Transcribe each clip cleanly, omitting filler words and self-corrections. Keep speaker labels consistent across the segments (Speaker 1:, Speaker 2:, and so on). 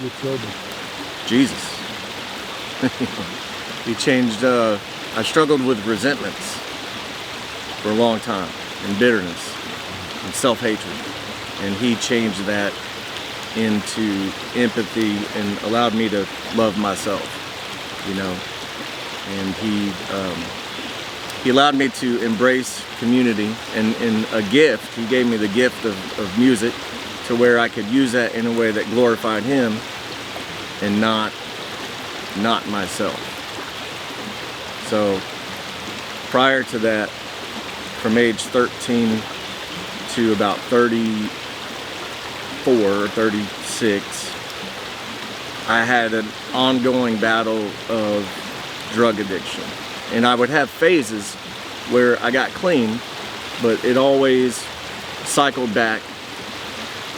Speaker 1: get sober?
Speaker 2: Jesus. He changed, I struggled with resentments for a long time, and bitterness, and self-hatred. And he changed that into empathy and allowed me to love myself, you know. And he allowed me to embrace community, and a gift. He gave me the gift of music, to where I could use that in a way that glorified him and not myself. So prior to that, from age 13 to about 34 or 36, I had an ongoing battle of drug addiction. And I would have phases where I got clean, but it always cycled back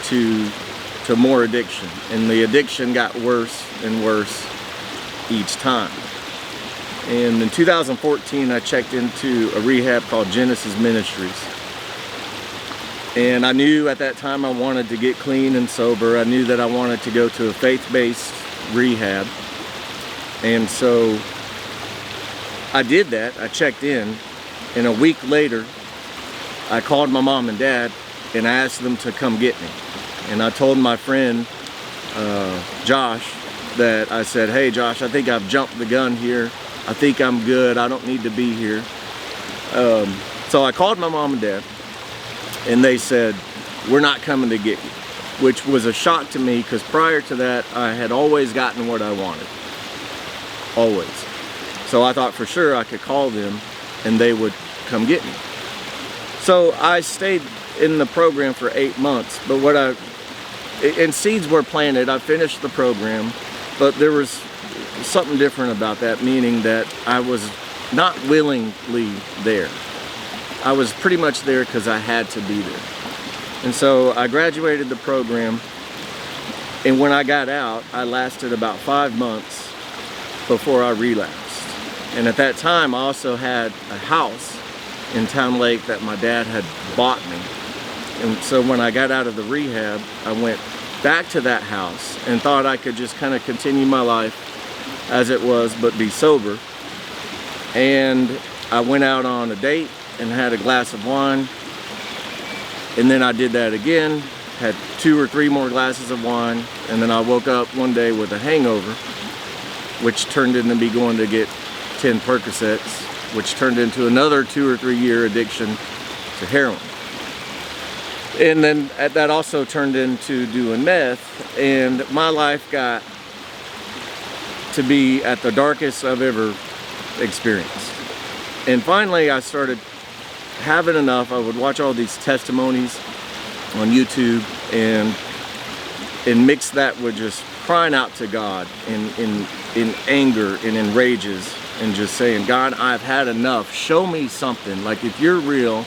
Speaker 2: to more addiction. And the addiction got worse and worse each time. And in 2014, I checked into a rehab called Genesis Ministries. And I knew at that time I wanted to get clean and sober. I knew that I wanted to go to a faith-based rehab. And so I did that. I checked in, and a week later, I called my mom and dad and I asked them to come get me. And I told my friend, Josh, that I said, hey Josh, I think I've jumped the gun here. I think I'm good. I don't need to be here. So I called my mom and dad, and they said, we're not coming to get you, which was a shock to me, because prior to that, I had always gotten what I wanted. Always. So I thought for sure I could call them and they would come get me. So I stayed in the program for 8 months, but and seeds were planted. I finished the program, but there was something different about that, meaning that I was not willingly there. I was pretty much there because I had to be there. And so I graduated the program, and when I got out, I lasted about 5 months before I relapsed. And at that time, I also had a house in Town Lake that my dad had bought me. And so when I got out of the rehab, I went back to that house and thought I could just kind of continue my life as it was, but be sober. And I went out on a date and had a glass of wine. And then I did that again, had 2 or 3 more glasses of wine. And then I woke up one day with a hangover, which turned into me going to get 10 Percocets, which turned into another 2 or 3 year addiction to heroin. And then that also turned into doing meth, and my life got to be at the darkest I've ever experienced. And finally I started having enough. I would watch all these testimonies on YouTube and mix that with just crying out to God in anger and in rages, and just saying, God, I've had enough. Show me something. Like, if you're real,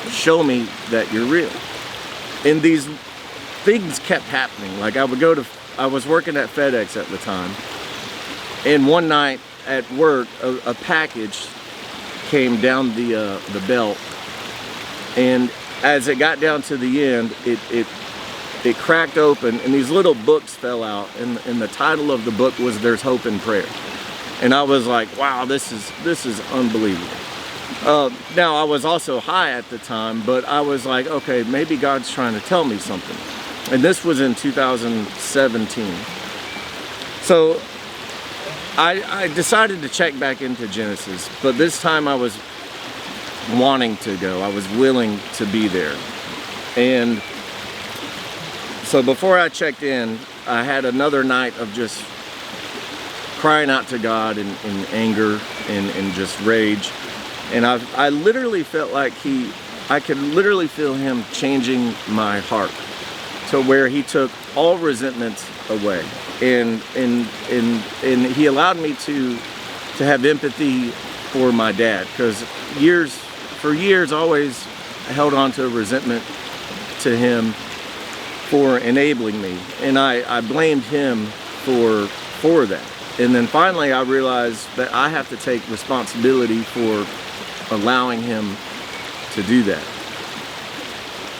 Speaker 2: show me that you're real. And these things kept happening. Like, I was working at FedEx at the time, and one night at work, a package came down the belt, and as it got down to the end, it cracked open, and these little books fell out, and the title of the book was There's Hope in Prayer. And I was like, wow, this is unbelievable. Now, I was also high at the time, but I was like, okay, maybe God's trying to tell me something. And this was in 2017. So I decided to check back into Genesis, but this time I was wanting to go. I was willing to be there. And so before I checked in, I had another night of just crying out to God in anger and just rage. And I literally felt like I could literally feel him changing my heart to where he took all resentments away. And he allowed me to have empathy for my dad, because for years I always held on to resentment to him for enabling me, and I blamed him for that. And then finally I realized that I have to take responsibility for allowing him to do that.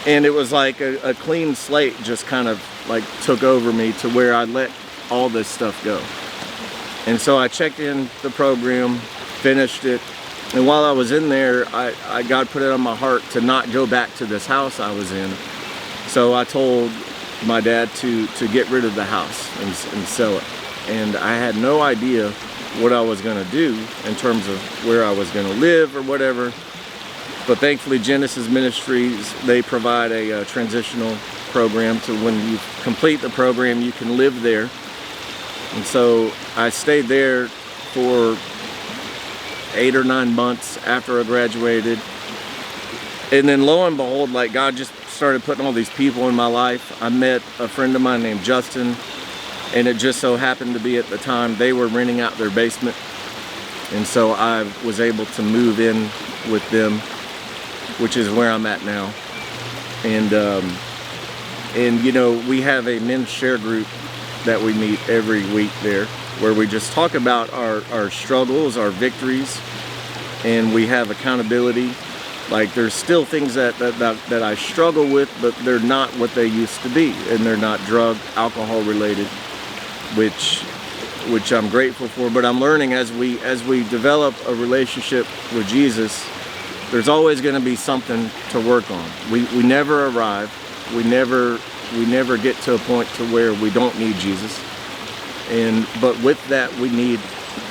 Speaker 2: And it was like a clean slate just kind of like took over me, to where I let all this stuff go. And so I checked in the program, finished it, and while I was in there, God put it on my heart to not go back to this house I was in. So I told my dad to get rid of the house and sell it. And I had no idea what I was going to do in terms of where I was going to live or whatever. But thankfully Genesis Ministries, they provide a transitional program to when you complete the program, you can live there. And so I stayed there for 8 or 9 months after I graduated. And then lo and behold, like, God just started putting all these people in my life. I met a friend of mine named Justin, and it just so happened to be at the time they were renting out their basement. And so I was able to move in with them, which is where I'm at now. And you know, we have a men's share group that we meet every week there, where we just talk about our struggles, our victories, and we have accountability. Like, there's still things that I struggle with, but they're not what they used to be, and they're not drug, alcohol related, which I'm grateful for. But I'm learning as we develop a relationship with Jesus, there's always going to be something to work on. We never arrive. We never get to a point to where we don't need Jesus. But with that, we need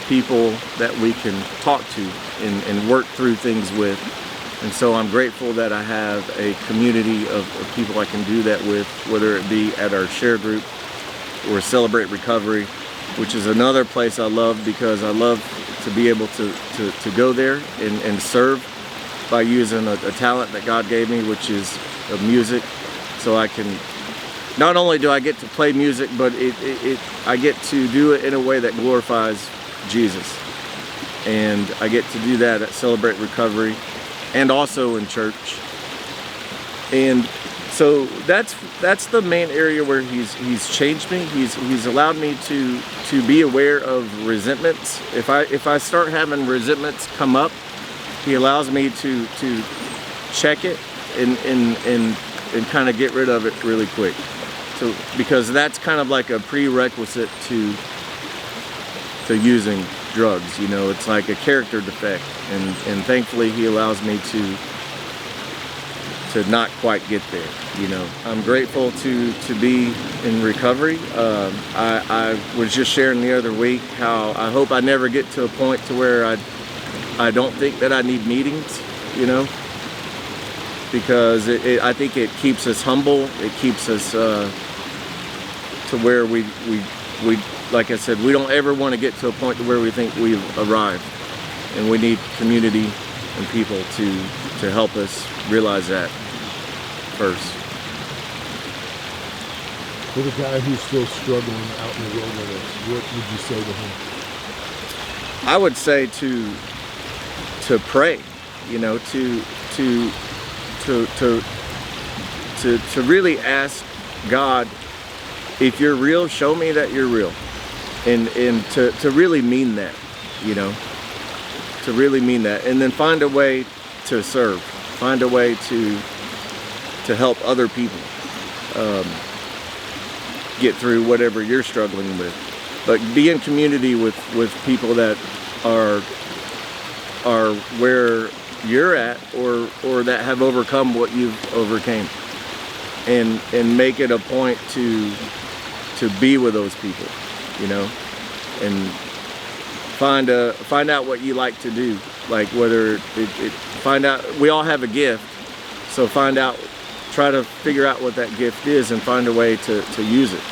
Speaker 2: people that we can talk to and work through things with. And so I'm grateful that I have a community of people I can do that with, whether it be at our share group or Celebrate Recovery, which is another place I love, because I love to be able to go there and serve by using a talent that God gave me, which is of music. So I can, not only do I get to play music, but I get to do it in a way that glorifies Jesus. And I get to do that at Celebrate Recovery and also in church. And so that's the main area where he's changed me. He's allowed me to be aware of resentments. If I start having resentments come up, he allows me to check it and kind of get rid of it really quick. So, because that's kind of like a prerequisite to using drugs, you know, it's like a character defect, and thankfully he allows me to not quite get there, you know. I'm grateful to be in recovery. I was just sharing the other week how I hope I never get to a point to where I don't think that I need meetings, you know, because I think it keeps us humble. It keeps us to where we like I said, we don't ever want to get to a point to where we think we've arrived, and we need community and people to help us realize that first.
Speaker 1: For the guy who's still struggling out in the wilderness, what would you say to him?
Speaker 2: I would say to pray, you know, to really ask God, if you're real, show me that you're real. And to really mean that, you know, to really mean that. And then find a way to serve, find a way to help other people get through whatever you're struggling with. But be in community with people that are where you're at, or that have overcome what you've overcame. And make it a point to be with those people, you know, and find out what you like to do, like whether find out, we all have a gift, so try to figure out what that gift is and find a way to use it.